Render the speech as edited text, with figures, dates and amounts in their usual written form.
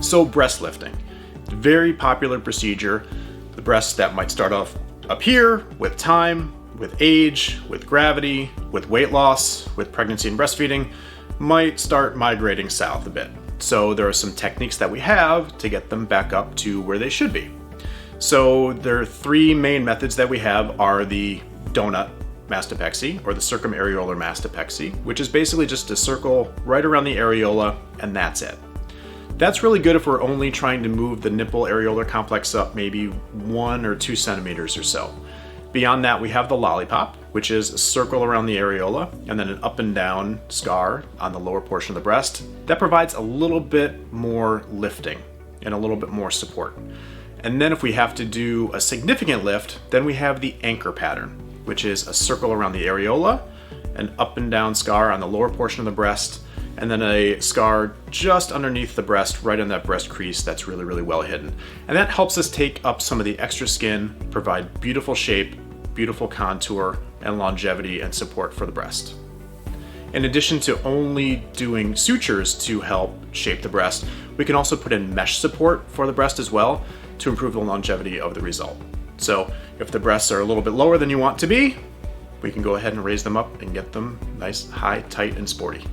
So breast lifting, very popular procedure. The breasts that might start off up here with time, with age, with gravity, with weight loss, with pregnancy and breastfeeding, might start migrating south a bit. So there are some techniques that we have to get them back up to where they should be. So there are three main methods that we have are the donut mastopexy or the Circum-Areola Mastopexy, which is basically just a circle right around the areola and that's it. That's really good if we're only trying to move the nipple areolar complex up maybe 1 or 2 centimeters or so. Beyond that, we have the Lollipop, which is a circle around the areola and then an up and down scar on the lower portion of the breast. That provides a little bit more lifting and a little bit more support. And then if we have to do a significant lift, then we have the anchor pattern, which is a circle around the areola, an up and down scar on the lower portion of the breast, and then a scar just underneath the breast, right in that breast crease that's really, really well hidden. And that helps us take up some of the extra skin, provide beautiful shape, beautiful contour, and longevity and support for the breast. In addition to only doing sutures to help shape the breast, we can also put in mesh support for the breast as well to improve the longevity of the result. So if the breasts are a little bit lower than you want to be, we can go ahead and raise them up and get them nice, high, tight, and sporty.